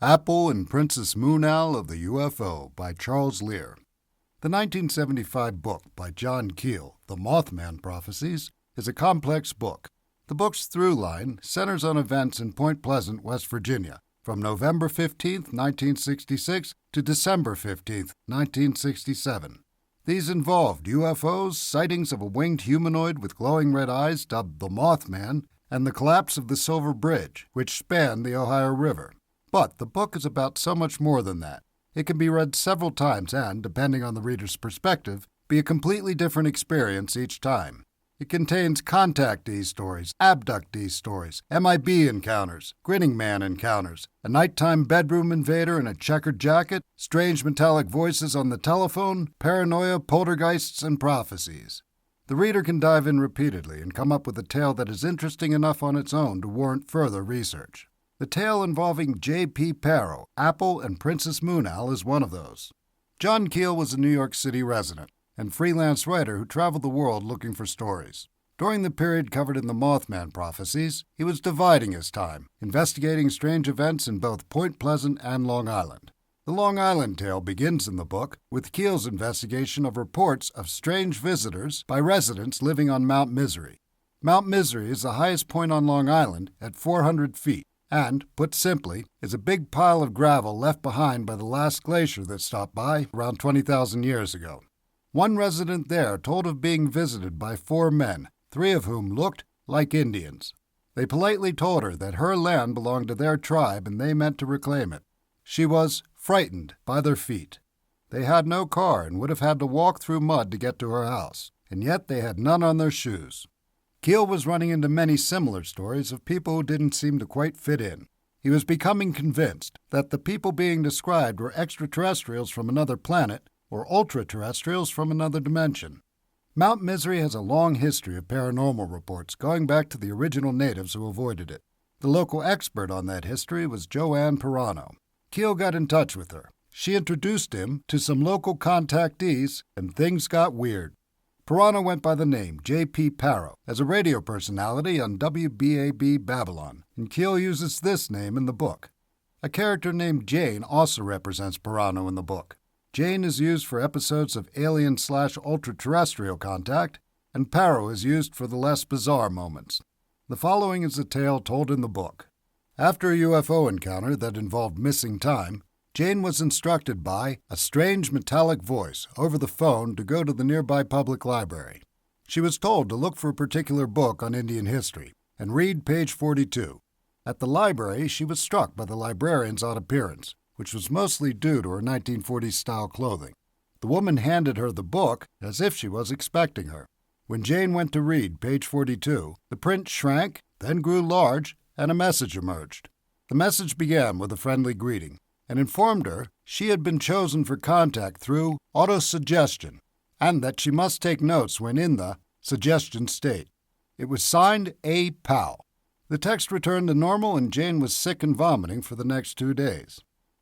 Apol and Princess Moon Owl of the UFO by Charles Lear. The 1975 book by John Keel, The Mothman Prophecies, is a complex book. The book's through line centers on events in Point Pleasant, West Virginia, from November 15, 1966 to December 15, 1967. These involved UFOs, sightings of a winged humanoid with glowing red eyes dubbed the Mothman, and the collapse of the Silver Bridge, which spanned the Ohio River. But the book is about so much more than that. It can be read several times and, depending on the reader's perspective, be a completely different experience each time. It contains contactee stories, abductee stories, MIB encounters, grinning man encounters, a nighttime bedroom invader in a checkered jacket, strange metallic voices on the telephone, paranoia, poltergeists, and prophecies. The reader can dive in repeatedly and come up with a tale that is interesting enough on its own to warrant further research. The tale involving J.P. Parrow, Apol, and Princess Moon Owl is one of those. John Keel was a New York City resident and freelance writer who traveled the world looking for stories. During the period covered in the Mothman Prophecies, he was dividing his time, investigating strange events in both Point Pleasant and Long Island. The Long Island tale begins in the book with Keel's investigation of reports of strange visitors by residents living on Mount Misery. Mount Misery is the highest point on Long Island at 400 feet. And, put simply, is a big pile of gravel left behind by the last glacier that stopped by around 20,000 years ago. One resident there told of being visited by 4 men, 3 of whom looked like Indians. They politely told her that her land belonged to their tribe and they meant to reclaim it. She was frightened by their feet. They had no car and would have had to walk through mud to get to her house, and yet they had none on their shoes. Keel was running into many similar stories of people who didn't seem to quite fit in. He was becoming convinced that the people being described were extraterrestrials from another planet or ultra-terrestrials from another dimension. Mount Misery has a long history of paranormal reports going back to the original natives who avoided it. The local expert on that history was Joanne Pirano. Keel got in touch with her. She introduced him to some local contactees, and things got weird. Pirano went by the name J.P. Parrow as a radio personality on WBAB Babylon, and Keel uses this name in the book. A character named Jane also represents Pirano in the book. Jane is used for episodes of alien/ultra-terrestrial contact, and Parrow is used for the less bizarre moments. The following is a tale told in the book. After a UFO encounter that involved missing time, Jane was instructed by a strange metallic voice over the phone to go to the nearby public library. She was told to look for a particular book on Indian history and read page 42. At the library, she was struck by the librarian's odd appearance, which was mostly due to her 1940s-style clothing. The woman handed her the book as if she was expecting her. When Jane went to read page 42, the print shrank, then grew large, and a message emerged. The message began with a friendly greeting and informed her she had been chosen for contact through autosuggestion, and that she must take notes when in the suggestion state. It was signed A. Powell. The text returned to normal, and Jane was sick and vomiting for the next 2 days.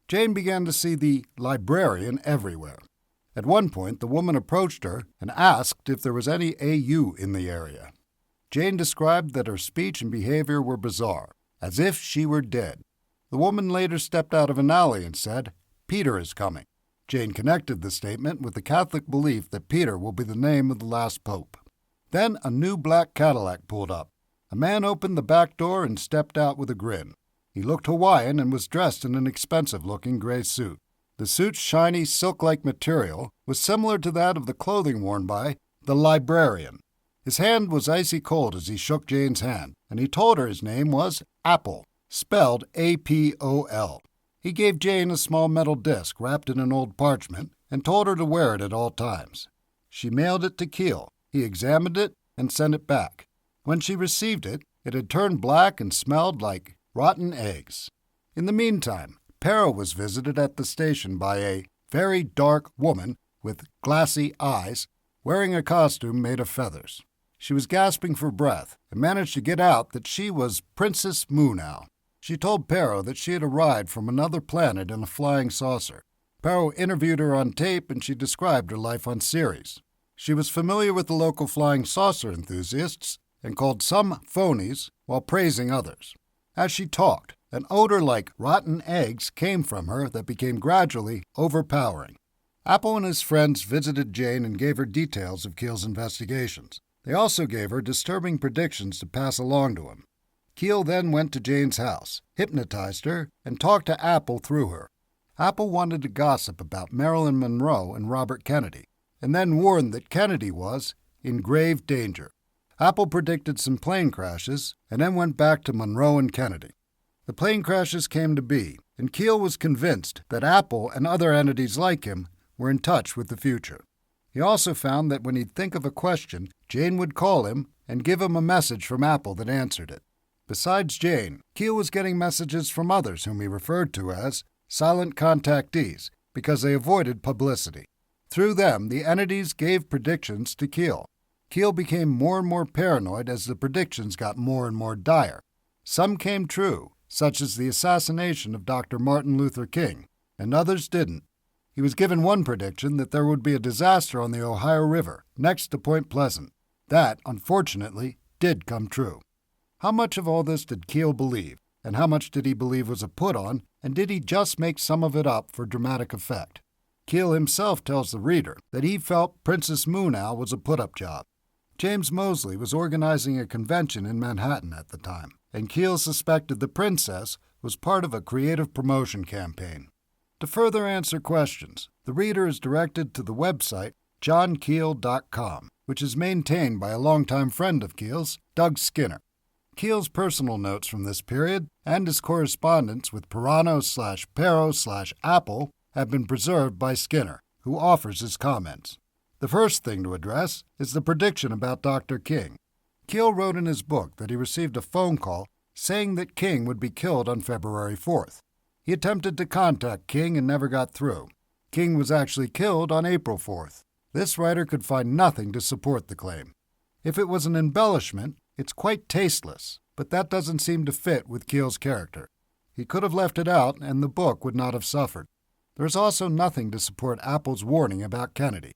Jane began to see the librarian everywhere. At one point, the woman approached her and asked if there was any AU in the area. Jane described that her speech and behavior were bizarre, as if she were dead. The woman later stepped out of an alley and said, "Peter is coming." Jane connected the statement with the Catholic belief that Peter will be the name of the last pope. Then a new black Cadillac pulled up. A man opened the back door and stepped out with a grin. He looked Hawaiian and was dressed in an expensive-looking gray suit. The suit's shiny, silk-like material was similar to that of the clothing worn by the librarian. His hand was icy cold as he shook Jane's hand, and he told her his name was Apol, spelled A-P-O-L. He gave Jane a small metal disc wrapped in an old parchment and told her to wear it at all times. She mailed it to Keel. He examined it and sent it back. When she received it, it had turned black and smelled like rotten eggs. In the meantime, Parrow was visited at the station by a very dark woman with glassy eyes, wearing a costume made of feathers. She was gasping for breath and managed to get out that she was Princess Moon Owl. She told Parrow that she had arrived from another planet in a flying saucer. Parrow interviewed her on tape, and she described her life on Ceres. She was familiar with the local flying saucer enthusiasts and called some phonies while praising others. As she talked, An odor like rotten eggs came from her that became gradually overpowering. Apol and his friends visited Jane and gave her details of Keel's investigations. They also gave her disturbing predictions to pass along to him. Keel then went to Jane's house, hypnotized her, and talked to Apol through her. Apol wanted to gossip about Marilyn Monroe and Robert Kennedy, and then warned that Kennedy was in grave danger. Apol predicted some plane crashes, and then went back to Monroe and Kennedy. The plane crashes came to be, and Keel was convinced that Apol and other entities like him were in touch with the future. He also found that when he'd think of a question, Jane would call him and give him a message from Apol that answered it. Besides Jane, Keel was getting messages from others whom he referred to as silent contactees because they avoided publicity. Through them, the entities gave predictions to Keel. Keel became more and more paranoid as the predictions got more and more dire. Some came true, such as the assassination of Dr. Martin Luther King, and others didn't. He was given one prediction that there would be a disaster on the Ohio River, next to Point Pleasant. That, unfortunately, did come true. How much of all this did Keel believe, and how much did he believe was a put-on, and did he just make some of it up for dramatic effect? Keel himself tells the reader that he felt Princess Moon Owl was a put-up job. James Moseley was organizing a convention in Manhattan at the time, and Keel suspected the princess was part of a creative promotion campaign. To further answer questions, the reader is directed to the website johnkeel.com, which is maintained by a longtime friend of Keel's, Doug Skinner. Keel's personal notes from this period and his correspondence with Pirano/Pero/Apol have been preserved by Skinner, who offers his comments. The first thing to address is the prediction about Dr. King. Keel wrote in his book that he received a phone call saying that King would be killed on February 4th. He attempted to contact King and never got through. King was actually killed on April 4th. This writer could find nothing to support the claim. If it was an embellishment, it's quite tasteless, but that doesn't seem to fit with Keel's character. He could have left it out and the book would not have suffered. There is also nothing to support Apol's warning about Kennedy.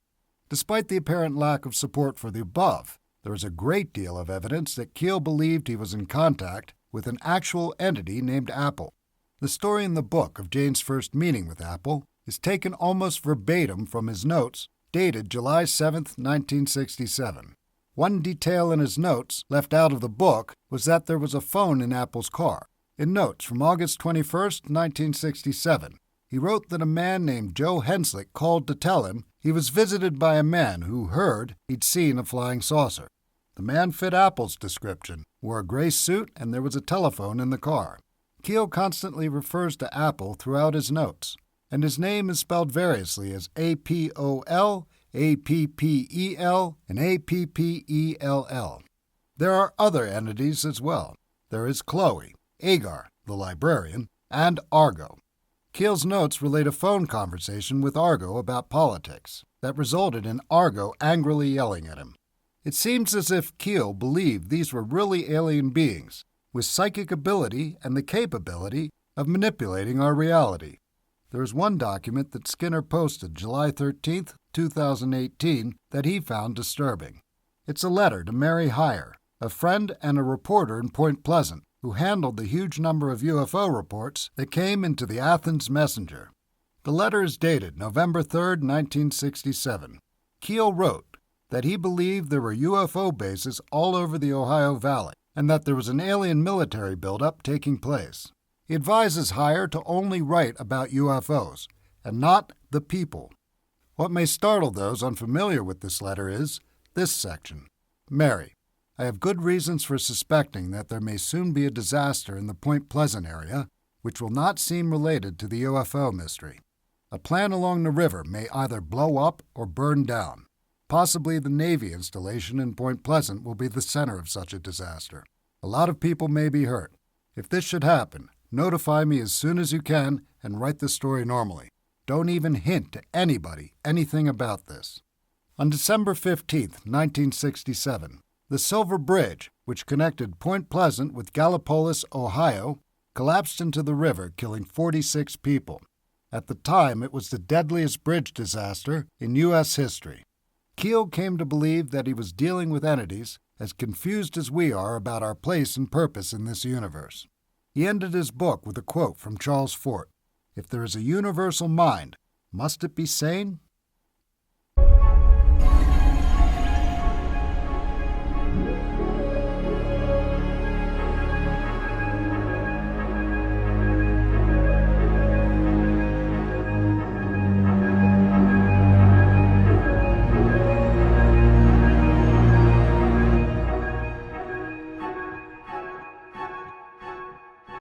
Despite the apparent lack of support for the above, there is a great deal of evidence that Keel believed he was in contact with an actual entity named Apol. The story in the book of Jane's first meeting with Apol is taken almost verbatim from his notes, dated July 7, 1967. One detail in his notes left out of the book was that there was a phone in Apol's car. In notes from August 21, 1967, he wrote that a man named Joe Henslick called to tell him he was visited by a man who heard he'd seen a flying saucer. The man fit Apol's description, wore a gray suit, and there was a telephone in the car. Keel constantly refers to Apol throughout his notes, and his name is spelled variously as Apol, Appel, and Appell. There are other entities as well. There is Chloe, Agar, the librarian, and Argo. Keel's notes relate a phone conversation with Argo about politics that resulted in Argo angrily yelling at him. It seems as if Keel believed these were really alien beings with psychic ability and the capability of manipulating our reality. There is one document that Skinner posted July 13, 2018, that he found disturbing. It's a letter to Mary Heyer, a friend and a reporter in Point Pleasant, who handled the huge number of UFO reports that came into the Athens Messenger. The letter is dated November 3, 1967. Keel wrote that he believed there were UFO bases all over the Ohio Valley and that there was an alien military buildup taking place. He advises Heyer to only write about UFOs and not the people. What may startle those unfamiliar with this letter is this section. Mary, I have good reasons for suspecting that there may soon be a disaster in the Point Pleasant area, which will not seem related to the UFO mystery. A plant along the river may either blow up or burn down. Possibly the Navy installation in Point Pleasant will be the center of such a disaster. A lot of people may be hurt. If this should happen, notify me as soon as you can and write the story normally. Don't even hint to anybody anything about this. On December 15, 1967, the Silver Bridge, which connected Point Pleasant with Gallipolis, Ohio, collapsed into the river, killing 46 people. At the time, it was the deadliest bridge disaster in U.S. history. Keel came to believe that he was dealing with entities as confused as we are about our place and purpose in this universe. He ended his book with a quote from Charles Fort: "If there is a universal mind, must it be sane?